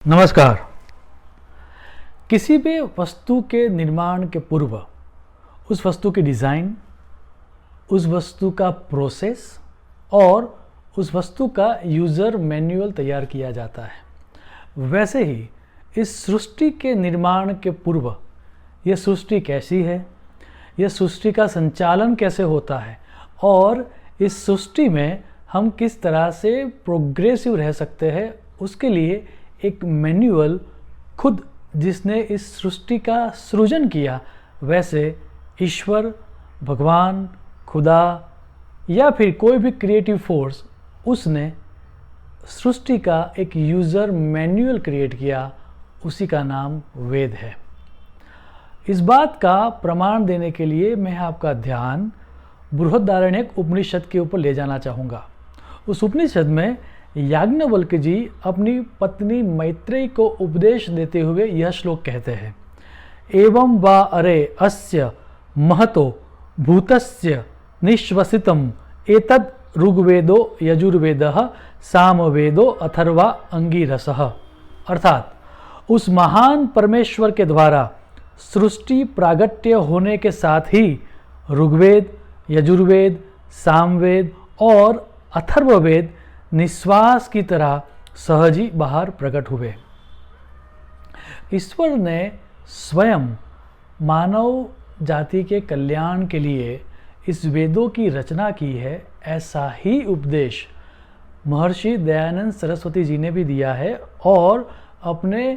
नमस्कार। किसी भी वस्तु के निर्माण के पूर्व उस वस्तु की डिज़ाइन, उस वस्तु का प्रोसेस और उस वस्तु का यूज़र मैनुअल तैयार किया जाता है। वैसे ही इस सृष्टि के निर्माण के पूर्व यह सृष्टि कैसी है, यह सृष्टि का संचालन कैसे होता है और इस सृष्टि में हम किस तरह से प्रोग्रेसिव रह सकते हैं, उसके लिए एक मैनुअल खुद जिसने इस सृष्टि का सृजन किया, वैसे ईश्वर, भगवान, खुदा या फिर कोई भी क्रिएटिव फोर्स, उसने सृष्टि का एक यूज़र मैनुअल क्रिएट किया, उसी का नाम वेद है। इस बात का प्रमाण देने के लिए मैं आपका ध्यान बृहदारण्यक उपनिषद के ऊपर ले जाना चाहूँगा। उस उपनिषद में याज्ञवल्क्य जी अपनी पत्नी मैत्रेयी को उपदेश देते हुए यह श्लोक कहते हैं, एवं वा अरे अस्य महतो भूतस्य निश्वसितम एतद् ऋग्वेदो यजुर्वेदः सामवेदो अथर्वा अंगिरसः। अर्थात उस महान परमेश्वर के द्वारा सृष्टि प्रागट्य होने के साथ ही ऋग्वेद, यजुर्वेद, सामवेद और अथर्ववेद निश्वास की तरह सहज ही बाहर प्रकट हुए। ईश्वर ने स्वयं मानव जाति के कल्याण के लिए इस वेदों की रचना की है। ऐसा ही उपदेश महर्षि दयानंद सरस्वती जी ने भी दिया है और अपने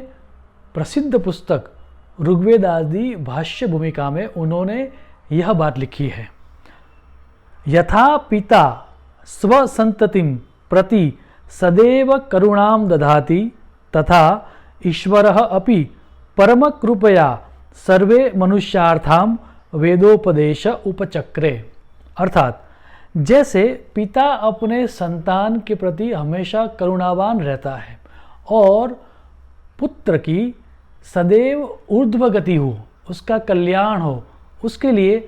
प्रसिद्ध पुस्तक ऋग्वेद आदि भाष्य भूमिका में उन्होंने यह बात लिखी है, यथा पिता स्वसंततिं प्रति सदैव करुणां दधाति तथा ईश्वरः अपि परम कृपया सर्वे मनुष्यार्थां वेदोपदेश उपचक्रे। अर्थात जैसे पिता अपने संतान के प्रति हमेशा करुणावान रहता है और पुत्र की सदैव ऊर्ध्वगति हो, उसका कल्याण हो, उसके लिए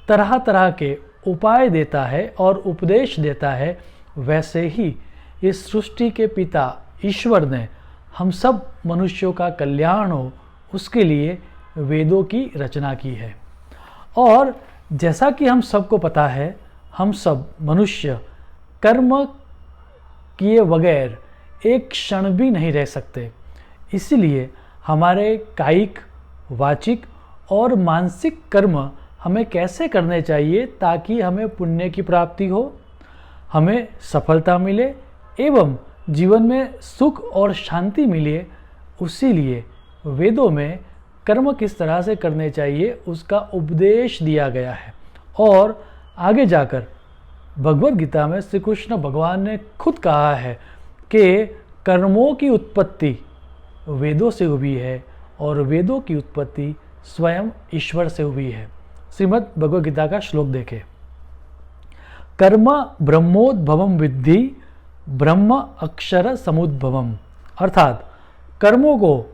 तरह तरह के उपाय देता है और उपदेश देता है, वैसे ही इस सृष्टि के पिता ईश्वर ने हम सब मनुष्यों का कल्याण हो, उसके लिए वेदों की रचना की है। और जैसा कि हम सबको पता है, हम सब मनुष्य कर्म किए बगैर एक क्षण भी नहीं रह सकते। इसलिए हमारे कायिक, वाचिक और मानसिक कर्म हमें कैसे करने चाहिए ताकि हमें पुण्य की प्राप्ति हो, हमें सफलता मिले एवं जीवन में सुख और शांति मिले। उसी लिए वेदों में कर्म किस तरह से करने चाहिए उसका उपदेश दिया गया है। और आगे जाकर भगवद गीता में श्री कृष्ण भगवान ने खुद कहा है कि कर्मों की उत्पत्ति वेदों से हुई है और वेदों की उत्पत्ति स्वयं ईश्वर से हुई है। श्रीमद् भगवद गीता का श्लोक देखें, कर्म ब्रह्मोद्भवम विद्धि ब्रह्म अक्षर समुद्भवम। अर्थात कर्मों को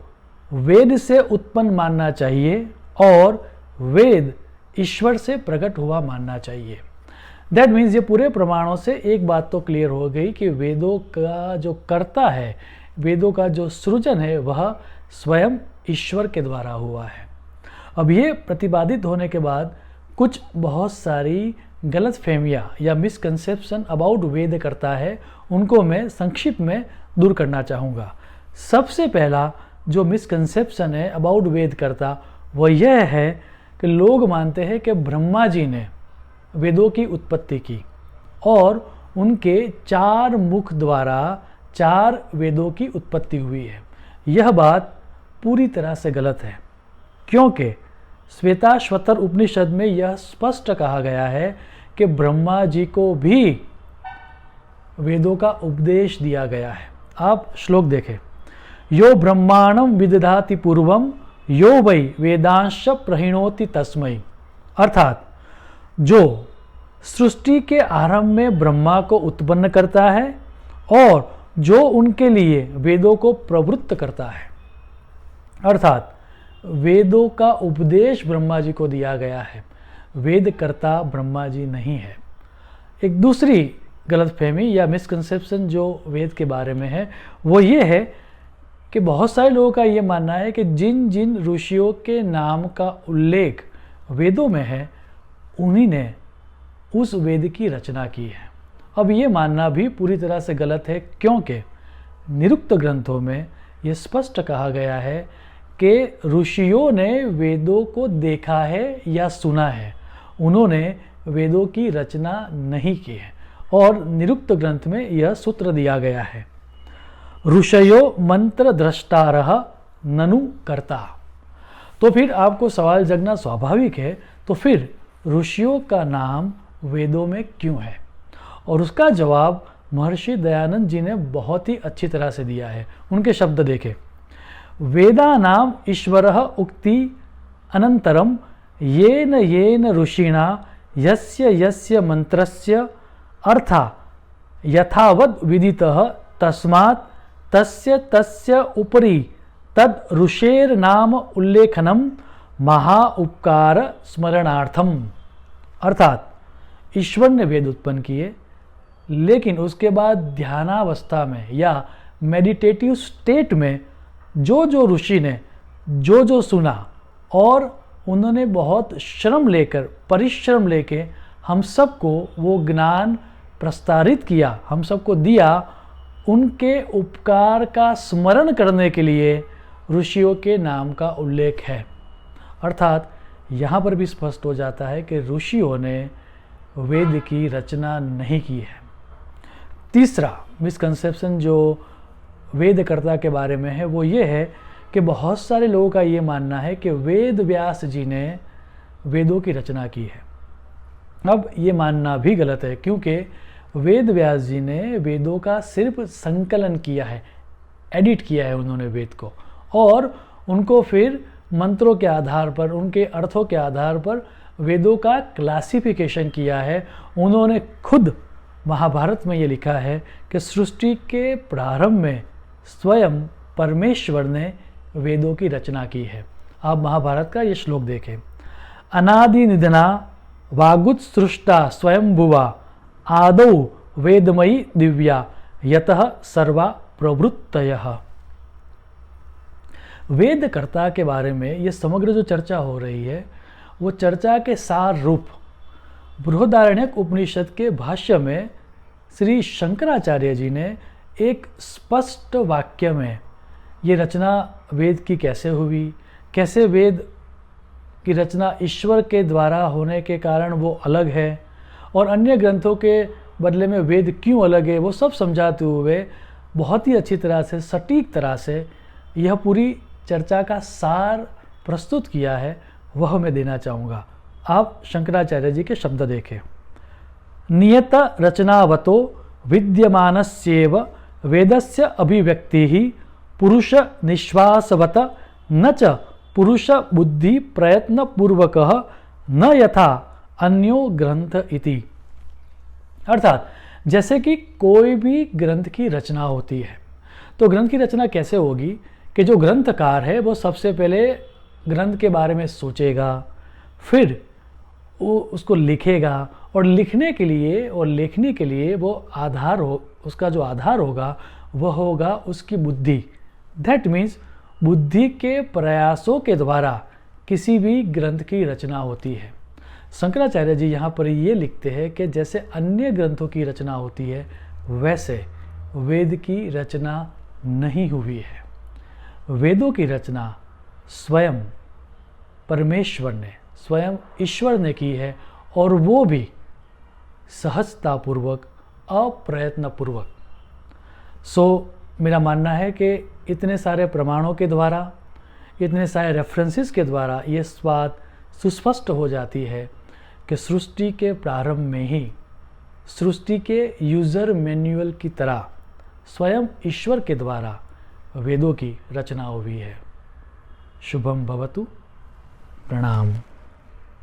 वेद से उत्पन्न मानना चाहिए और वेद ईश्वर से प्रकट हुआ मानना चाहिए। दैट मीन्स ये पूरे प्रमाणों से एक बात तो क्लियर हो गई कि वेदों का जो कर्ता है, वेदों का जो सृजन है, वह स्वयं ईश्वर के द्वारा हुआ है। अब ये प्रतिपादित होने के बाद कुछ बहुत सारी गलत फहमियाँ या मिसकंसेप्शन अबाउट वेद करता है, उनको मैं संक्षिप्त में दूर करना चाहूँगा। सबसे पहला जो मिसकंसेप्शन है अबाउट वेद करता, वो यह है कि लोग मानते हैं कि ब्रह्मा जी ने वेदों की उत्पत्ति की और उनके 4 मुख द्वारा 4 वेदों की उत्पत्ति हुई है। यह बात पूरी तरह से गलत है, क्योंकि श्वेताश्वतर उपनिषद में यह स्पष्ट कहा गया है कि ब्रह्मा जी को भी वेदों का उपदेश दिया गया है। आप श्लोक देखें, यो ब्रह्मांडं विदधाति पूर्वम यो वै वेदांश प्रहिणोति तस्मै। अर्थात जो सृष्टि के आरंभ में ब्रह्मा को उत्पन्न करता है और जो उनके लिए वेदों को प्रवृत्त करता है। अर्थात वेदों का उपदेश ब्रह्मा जी को दिया गया है, वेद कर्ता ब्रह्मा जी नहीं है। एक दूसरी गलतफहमी या मिसकंसेप्शन जो वेद के बारे में है वो ये है कि बहुत सारे लोगों का ये मानना है कि जिन जिन ऋषियों के नाम का उल्लेख वेदों में है उन्हीं ने उस वेद की रचना की है। अब ये मानना भी पूरी तरह से गलत है, क्योंकि निरुक्त ग्रंथों में ये स्पष्ट कहा गया है कि ऋषियों ने वेदों को देखा है या सुना है, उन्होंने वेदों की रचना नहीं की है। और निरुक्त ग्रंथ में यह सूत्र दिया गया है, ऋषयो मंत्र द्रष्टारः ननु कर्ता। तो फिर आपको सवाल जगना स्वाभाविक है, तो फिर ऋषियों का नाम वेदों में क्यों है? और उसका जवाब महर्षि दयानंद जी ने बहुत ही अच्छी तरह से दिया है। उनके शब्द देखें, वेदानाम ईश्वरः उक्ति अनंतरम येन येन ऋषिणा यस्य यस्य मंत्रस्य अर्था यथावद विदितः तस्मात् तस्य तस्य उपरि तद ऋषेर नाम उल्लेखनम महा उपकार स्मरणार्थम। अर्थात ईश्वर ने वेद उत्पन्न किए, लेकिन उसके बाद ध्यानावस्था में या मेडिटेटिव स्टेट में जो जो ऋषि ने जो जो सुना और उन्होंने बहुत श्रम लेकर परिश्रम लेके हम सबको वो ज्ञान प्रस्तारित किया, हम सबको दिया, उनके उपकार का स्मरण करने के लिए ऋषियों के नाम का उल्लेख है। अर्थात यहाँ पर भी स्पष्ट हो जाता है कि ऋषियों ने वेद की रचना नहीं की है। तीसरा मिसकंसेप्शन जो वेदकर्ता के बारे में है वो ये है कि बहुत सारे लोगों का ये मानना है कि वेद व्यास जी ने वेदों की रचना की है। अब ये मानना भी गलत है, क्योंकि वेद व्यास जी ने वेदों का सिर्फ संकलन किया है, एडिट किया है उन्होंने वेद को, और उनको फिर मंत्रों के आधार पर, उनके अर्थों के आधार पर वेदों का क्लासिफिकेशन किया है। उन्होंने खुद महाभारत में ये लिखा है कि सृष्टि के प्रारंभ में स्वयं परमेश्वर ने वेदों की रचना की है। आप महाभारत का ये श्लोक देखें, अनादि निधना वागुत्सृष्टा स्वयंभुवा आदौ वेदमयी दिव्या यतः सर्वा प्रवृत्तयः। वेदकर्ता के बारे में ये समग्र जो चर्चा हो रही है वो चर्चा के सार रूप बृहदारण्यक उपनिषद के भाष्य में श्री शंकराचार्य जी ने एक स्पष्ट वाक्य में ये रचना वेद की कैसे हुई, कैसे वेद की रचना ईश्वर के द्वारा होने के कारण वो अलग है और अन्य ग्रंथों के बदले में वेद क्यों अलग है, वो सब समझाते हुए बहुत ही अच्छी तरह से, सटीक तरह से यह पूरी चर्चा का सार प्रस्तुत किया है, वह मैं देना चाहूँगा। आप शंकराचार्य जी के शब्द देखें, नियत रचनावतो विद्यमानस्येव वेदस्य अभिव्यक्तिः पुरुष निश्वासवत न च पुरुष बुद्धि प्रयत्न पूर्वकः न यथा अन्यो ग्रंथ इति। अर्थात जैसे कि कोई भी ग्रंथ की रचना होती है, तो ग्रंथ की रचना कैसे होगी कि जो ग्रंथकार है वो सबसे पहले ग्रंथ के बारे में सोचेगा, फिर वो उसको लिखेगा, और लिखने के लिए और लेखने के लिए वो आधार हो, उसका जो आधार होगा वह होगा उसकी बुद्धि। दैट मीन्स बुद्धि के प्रयासों के द्वारा किसी भी ग्रंथ की रचना होती है। शंकराचार्य जी यहाँ पर ये लिखते हैं कि जैसे अन्य ग्रंथों की रचना होती है वैसे वेद की रचना नहीं हुई है। वेदों की रचना स्वयं परमेश्वर ने, स्वयं ईश्वर ने की है, और वो भी सहजतापूर्वक, अप्रयत्नपूर्वक। मेरा मानना है कि इतने सारे प्रमाणों के द्वारा, इतने सारे रेफरेंसेस के द्वारा ये बात सुस्पष्ट हो जाती है कि सृष्टि के प्रारंभ में ही सृष्टि के यूज़र मैनुअल की तरह स्वयं ईश्वर के द्वारा वेदों की रचना हुई है। शुभम भवतु। प्रणाम।